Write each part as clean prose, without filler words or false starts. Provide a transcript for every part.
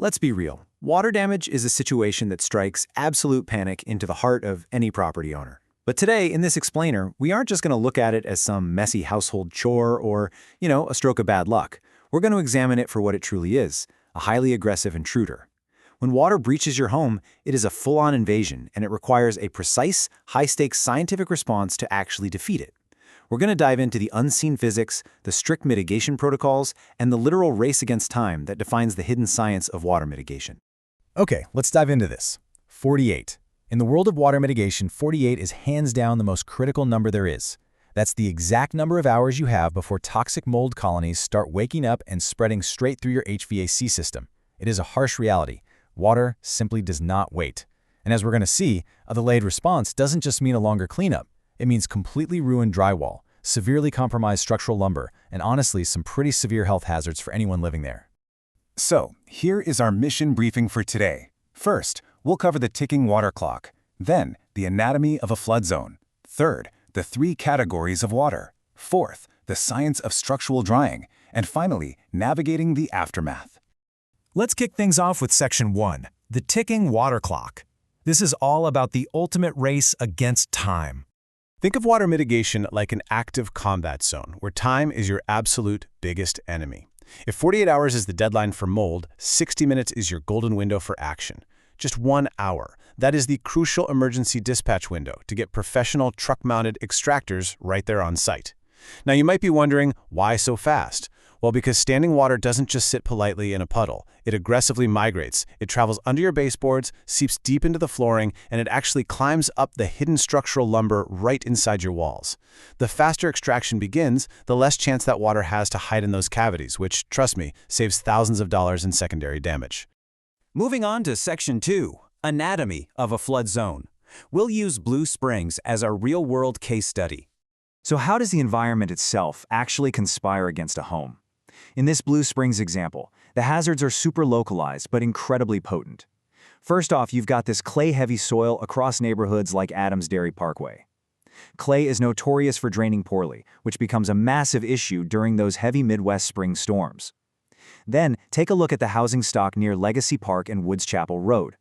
Let's be real. Water damage is a situation that strikes absolute panic into the heart of any property owner. But today, in this explainer, we aren't just going to look at it as some messy household chore or, a stroke of bad luck. We're going to examine it for what it truly is, a highly aggressive intruder. When water breaches your home, it is a full-on invasion, and it requires a precise, high-stakes scientific response to actually defeat it. We're going to dive into the unseen physics, the strict mitigation protocols, and the literal race against time that defines the hidden science of water mitigation. Okay, let's dive into this. 48. In the world of water mitigation, 48 is hands down the most critical number there is. That's the exact number of hours you have before toxic mold colonies start waking up and spreading straight through your HVAC system. It is a harsh reality. Water simply does not wait. And as we're going to see, a delayed response doesn't just mean a longer cleanup. It means completely ruined drywall, severely compromised structural lumber, and honestly, some pretty severe health hazards for anyone living there. So, here is our mission briefing for today. First, we'll cover the ticking water clock. Then, the anatomy of a flood zone. Third, the 3 categories of water. Fourth, the science of structural drying. And finally, navigating the aftermath. Let's kick things off with Section 1, the ticking water clock. This is all about the ultimate race against time. Think of water mitigation like an active combat zone, where time is your absolute biggest enemy. If 48 hours is the deadline for mold, 60 minutes is your golden window for action. Just 1 hour. That is the crucial emergency dispatch window to get professional truck-mounted extractors right there on site. Now you might be wondering, why so fast? Well, because standing water doesn't just sit politely in a puddle. It aggressively migrates. It travels under your baseboards, seeps deep into the flooring, and it actually climbs up the hidden structural lumber right inside your walls. The faster extraction begins, the less chance that water has to hide in those cavities, which, trust me, saves thousands of dollars in secondary damage. Moving on to Section 2, Anatomy of a Flood Zone. We'll use Blue Springs as our real-world case study. So how does the environment itself actually conspire against a home? In this Blue Springs example, the hazards are super localized but incredibly potent. First off, you've got this clay-heavy soil across neighborhoods like Adams Dairy Parkway. Clay is notorious for draining poorly, which becomes a massive issue during those heavy Midwest spring storms. Then, take a look at the housing stock near Legacy Park and Woods Chapel Road.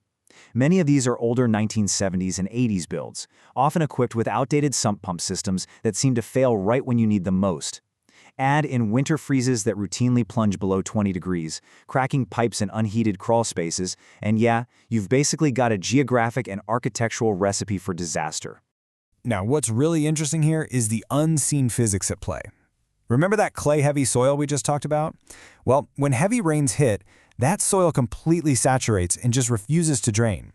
Many of these are older 1970s and 80s builds, often equipped with outdated sump pump systems that seem to fail right when you need them most. Add in winter freezes that routinely plunge below 20 degrees, cracking pipes and unheated crawl spaces, and yeah, you've basically got a geographic and architectural recipe for disaster. Now, what's really interesting here is the unseen physics at play. Remember that clay-heavy soil we just talked about? Well, when heavy rains hit, that soil completely saturates and just refuses to drain.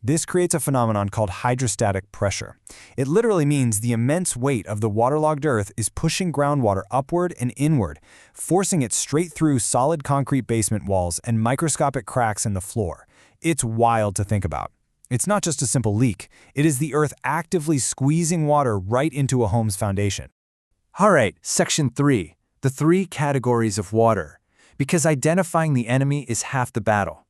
This creates a phenomenon called hydrostatic pressure. It literally means the immense weight of the waterlogged earth is pushing groundwater upward and inward, forcing it straight through solid concrete basement walls and microscopic cracks in the floor. It's wild to think about. It's not just a simple leak. It is the earth actively squeezing water right into a home's foundation. All right, Section 3, the 3 categories of water. Because identifying the enemy is half the battle.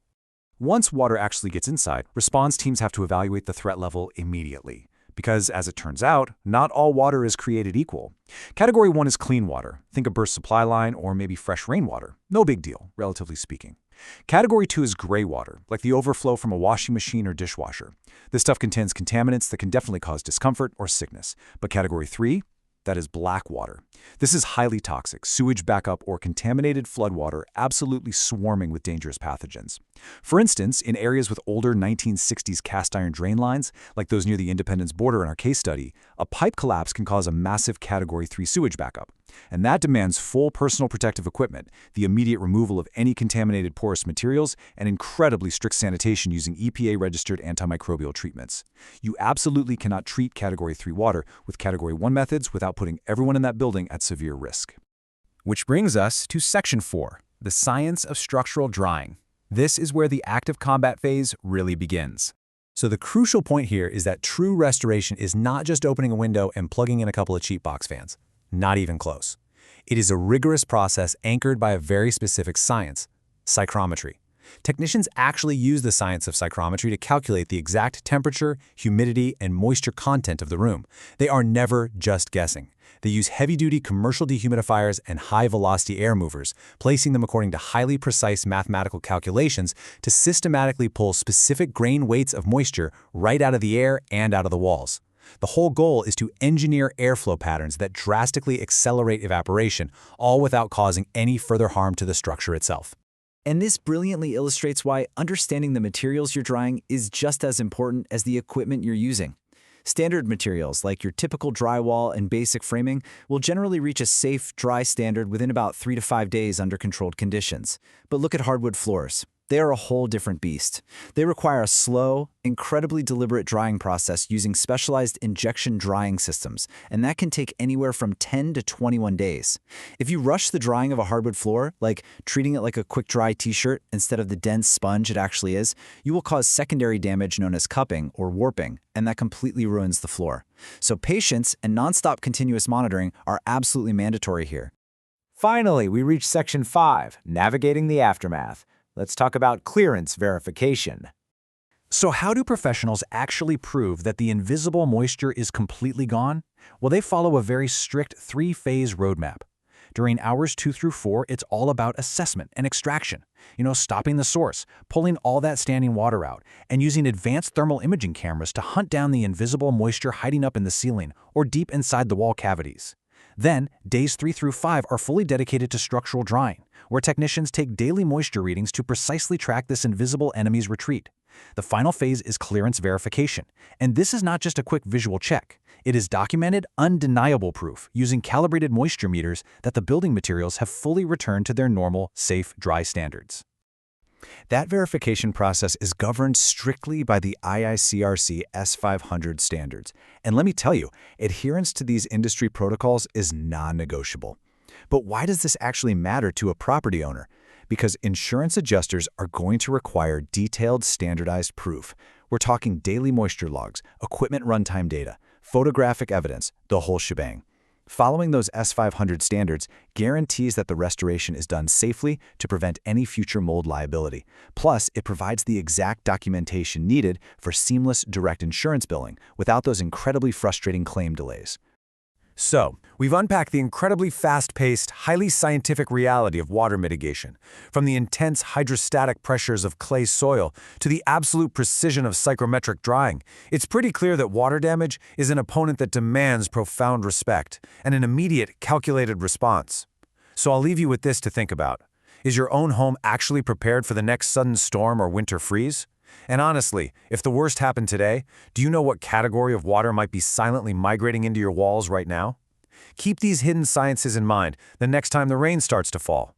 Once water actually gets inside, response teams have to evaluate the threat level immediately. Because, as it turns out, not all water is created equal. Category 1 is clean water. Think a burst supply line or maybe fresh rainwater. No big deal, relatively speaking. Category 2 is gray water, like the overflow from a washing machine or dishwasher. This stuff contains contaminants that can definitely cause discomfort or sickness. But Category 3? That is black water. This is highly toxic, sewage backup or contaminated floodwater absolutely swarming with dangerous pathogens. For instance, in areas with older 1960s cast iron drain lines, like those near the Independence border in our case study, a pipe collapse can cause a massive Category 3 sewage backup. And that demands full personal protective equipment, the immediate removal of any contaminated porous materials, and incredibly strict sanitation using EPA-registered antimicrobial treatments. You absolutely cannot treat Category 3 water with Category 1 methods without putting everyone in that building at severe risk. Which brings us to Section 4, the science of structural drying. This is where the active combat phase really begins. So the crucial point here is that true restoration is not just opening a window and plugging in a couple of cheap box fans. Not even close. It is a rigorous process anchored by a very specific science, psychrometry. Technicians actually use the science of psychrometry to calculate the exact temperature, humidity, and moisture content of the room. They are never just guessing. They use heavy-duty commercial dehumidifiers and high-velocity air movers, placing them according to highly precise mathematical calculations to systematically pull specific grain weights of moisture right out of the air and out of the walls. The whole goal is to engineer airflow patterns that drastically accelerate evaporation, all without causing any further harm to the structure itself. And this brilliantly illustrates why understanding the materials you're drying is just as important as the equipment you're using. Standard materials like your typical drywall and basic framing will generally reach a safe, dry standard within about 3 to 5 days under controlled conditions. But look at hardwood floors. They are a whole different beast. They require a slow, incredibly deliberate drying process using specialized injection drying systems, and that can take anywhere from 10 to 21 days. If you rush the drying of a hardwood floor, like treating it like a quick-dry t-shirt instead of the dense sponge it actually is, you will cause secondary damage known as cupping or warping, and that completely ruins the floor. So patience and nonstop continuous monitoring are absolutely mandatory here. Finally, we reach Section 5, Navigating the Aftermath. Let's talk about clearance verification. So how do professionals actually prove that the invisible moisture is completely gone? Well, they follow a very strict 3-phase roadmap. During hours 2 through 4, it's all about assessment and extraction. Stopping the source, pulling all that standing water out, and using advanced thermal imaging cameras to hunt down the invisible moisture hiding up in the ceiling or deep inside the wall cavities. Then, days 3 through 5 are fully dedicated to structural drying, where technicians take daily moisture readings to precisely track this invisible enemy's retreat. The final phase is clearance verification, and this is not just a quick visual check. It is documented, undeniable proof using calibrated moisture meters that the building materials have fully returned to their normal, safe, dry standards. That verification process is governed strictly by the IICRC S500 standards. And let me tell you, adherence to these industry protocols is non-negotiable. But why does this actually matter to a property owner? Because insurance adjusters are going to require detailed, standardized proof. We're talking daily moisture logs, equipment runtime data, photographic evidence, the whole shebang. Following those S500 standards guarantees that the restoration is done safely to prevent any future mold liability. Plus, it provides the exact documentation needed for seamless direct insurance billing without those incredibly frustrating claim delays. So, we've unpacked the incredibly fast-paced, highly scientific reality of water mitigation, from the intense hydrostatic pressures of clay soil to the absolute precision of psychrometric drying. It's pretty clear that water damage is an opponent that demands profound respect and an immediate, calculated response. So I'll leave you with this to think about. Is your own home actually prepared for the next sudden storm or winter freeze? And honestly, if the worst happened today, do you know what category of water might be silently migrating into your walls right now? Keep these hidden sciences in mind the next time the rain starts to fall.